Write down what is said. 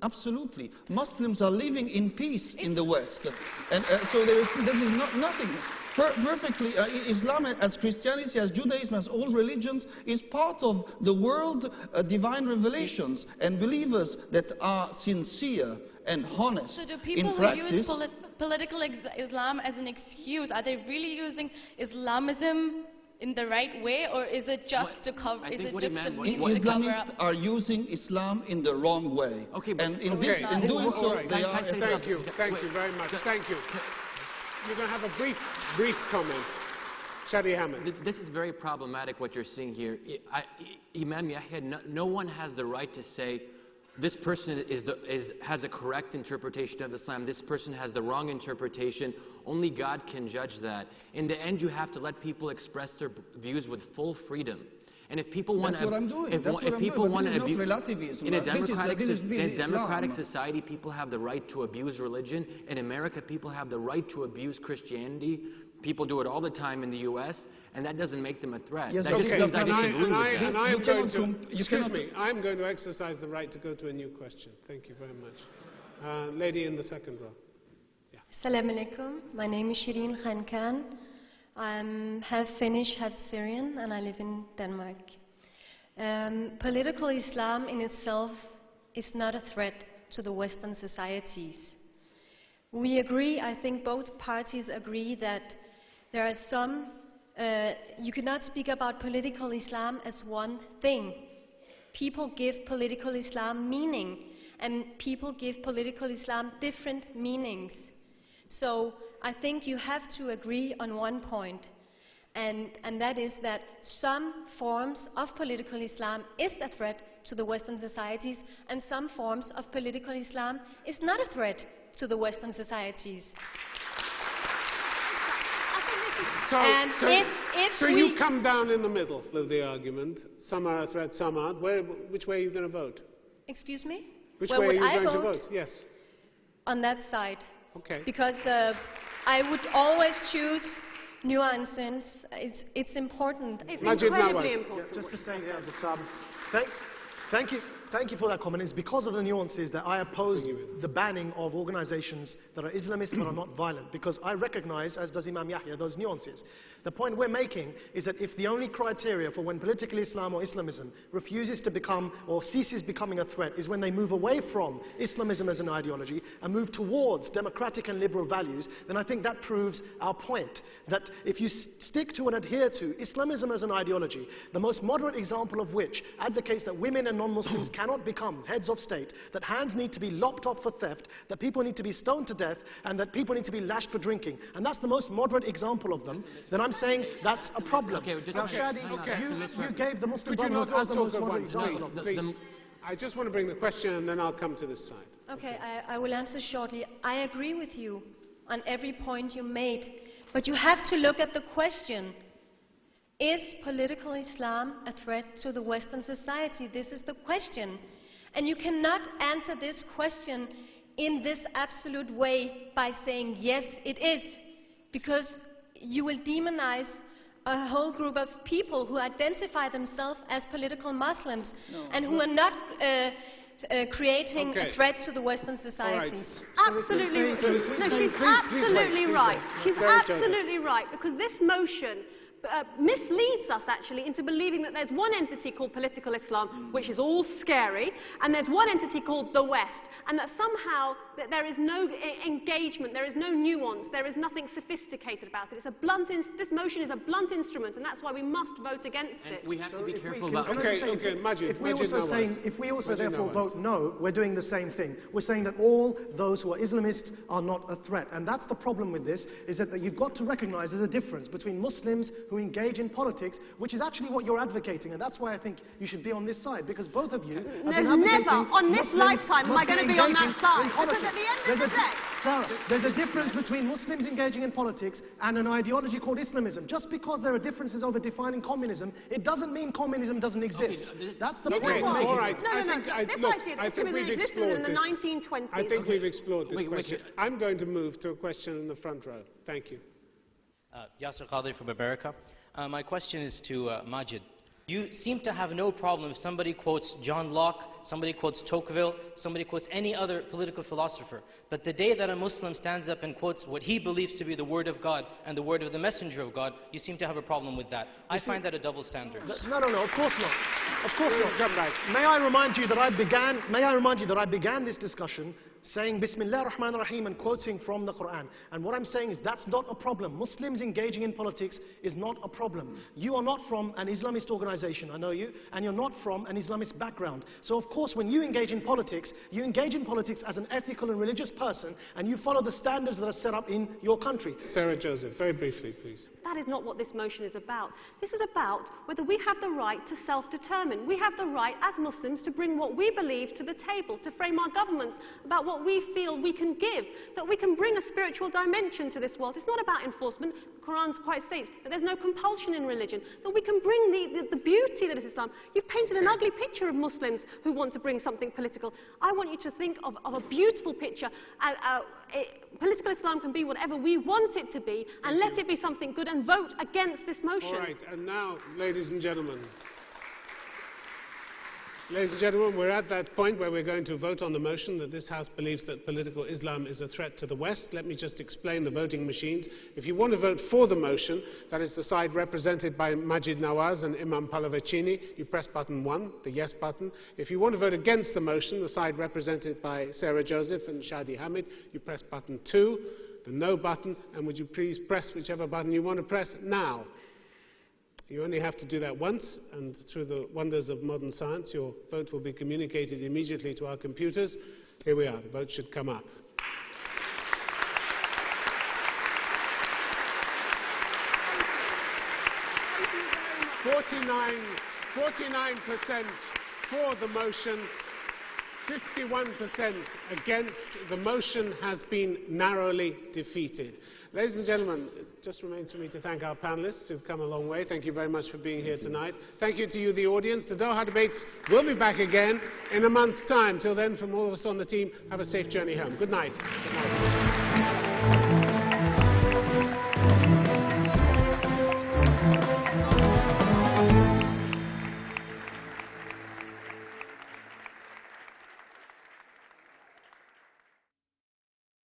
absolutely. Muslims are living in peace in the West. And so there is nothing. Perfectly, Islam, as Christianity, as Judaism, as all religions, is part of the world divine revelations. And believers that are sincere and honest so do people in practice... who use political Islam as an excuse, are they really using Islamism in the right way, or is it just to cover? Is it just to Islamists are using Islam in the wrong way. Okay, and in doing so, right. they are. Thank you very much. Thank you. You're going to have a brief comment. Shadi Hamid. This is very problematic what you're seeing here. Imam Yahya, no one has the right to say this person has a correct interpretation of Islam, this person has the wrong interpretation. Only God can judge that. In the end, you have to let people express their views with full freedom. And if people want to... That's what I'm doing. If people want to abuse... In a democratic society, people have the right to abuse religion. In America, people have the right to abuse Christianity. People do it all the time in the U.S., and that doesn't make them a threat. Yes, that just means I disagree with that. I'm going to exercise the right to go to a new question. Thank you very much. Lady in the second row. Yeah. Assalamu alaikum. My name is Shireen Khan. I'm half Finnish, half Syrian, and I live in Denmark. Political Islam in itself is not a threat to the Western societies. We agree, I think both parties agree, that there are some, you cannot speak about political Islam as one thing. People give political Islam meaning, and people give political Islam different meanings. So I think you have to agree on one point, and that is that some forms of political Islam is a threat to the Western societies, and some forms of political Islam is not a threat to the Western societies. So you come down in the middle of the argument. Some are a threat, some aren't. Which way are you going to vote? Excuse me? Which way are you going to vote? Yes. On that side. Okay. Because I would always choose nuances. It's important. It's Maajid, incredibly Nawaz. important. Just to say thank you for that comment. It's because of the nuances that I oppose the banning of organizations that are Islamist but are not violent, because I recognize, as does Imam Yahya, those nuances. The point we're making is that if the only criteria for when political Islam or Islamism refuses to become or ceases becoming a threat is when they move away from Islamism as an ideology and move towards democratic and liberal values, then I think that proves our point. That if you stick to and adhere to Islamism as an ideology, the most moderate example of which advocates that women and non-Muslims cannot become heads of state, that hands need to be lopped off for theft, that people need to be stoned to death, and that people need to be lashed for drinking, and that's the most moderate example of them, then I'm saying that's a problem. Now, Shadi, you gave the Muslim Brotherhood as the most moderate example of them. Please. I just want to bring the question, and then I'll come to this side. Okay, I will answer shortly. I agree with you on every point you made, but you have to look at the question. Is political Islam a threat to the Western society? This is the question. And you cannot answer this question in this absolute way by saying, yes, it is. Because you will demonize a whole group of people who identify themselves as political Muslims and who are not creating a threat to the Western society. Absolutely. No, she's absolutely right. She's absolutely right, because this motion misleads us actually into believing that there's one entity called political Islam, which is all scary, and there's one entity called the West, and that somehow that there is no engagement, there is no nuance, there is nothing sophisticated about it. It's a blunt this motion is a blunt instrument, and that's why we must vote against it. We have to be careful about... Maajid. If we also therefore vote no, we're doing the same thing. We're saying that all those who are Islamists are not a threat. And that's the problem with this, is that you've got to recognize there's a difference between Muslims who engage in politics, which is actually what you're advocating, and that's why I think you should be on this side, because both of you have been advocating never, on this lifetime, am I going to be on that side. Because at the end of the day... Sarah, there's a difference between Muslims engaging in politics and an ideology called Islamism. Just because there are differences over defining communism, it doesn't mean communism doesn't exist. That's the point we're making. All right. I think we've explored this. In the 1920s. I think we've explored this question. I'm going to move to a question in the front row. Thank you. Yasser Qadri from America. My question is to Maajid. You seem to have no problem if somebody quotes John Locke, somebody quotes Tocqueville, somebody quotes any other political philosopher. But the day that a Muslim stands up and quotes what he believes to be the word of God and the word of the Messenger of God, you seem to have a problem with that. I find that a double standard. No, of course not. Of course not. Come back. May I remind you that I began this discussion saying Bismillah ar-Rahman ar-Rahim and quoting from the Quran. And what I'm saying is that's not a problem. Muslims engaging in politics is not a problem. You are not from an Islamist organization, I know you, and you're not from an Islamist background. So of course when you engage in politics as an ethical and religious person, and you follow the standards that are set up in your country. Sarah Joseph, very briefly, please. That is not what this motion is about. This is about whether we have the right to self-determine. We have the right as Muslims to bring what we believe to the table, to frame our governments about what we feel we can give, that we can bring a spiritual dimension to this world. It's not about enforcement. The Quran quite states that there's no compulsion in religion, that we can bring the beauty that is Islam. You've painted an ugly picture of Muslims who want to bring something political. I want you to think of a beautiful picture. Political Islam can be whatever we want it to be, and let it be something good, and vote against this motion. All right, and now, ladies and gentlemen, we're at that point where we're going to vote on the motion that this House believes that political Islam is a threat to the West. Let me just explain the voting machines. If you want to vote for the motion, that is the side represented by Maajid Nawaz and Imam Pallavicini, you press button 1, the yes button. If you want to vote against the motion, the side represented by Sarah Joseph and Shadi Hamid, you press button 2, the no button, and would you please press whichever button you want to press now. You only have to do that once, and through the wonders of modern science, your vote will be communicated immediately to our computers. Here we are. The vote should come up. Forty-nine percent for the motion, 51% against. The motion has been narrowly defeated. Ladies and gentlemen, it just remains for me to thank our panelists who've come a long way. Thank you very much for being here tonight. Thank you to you, the audience. The Doha debates will be back again in a month's time. Till then, from all of us on the team, have a safe journey home. Good night. Good night.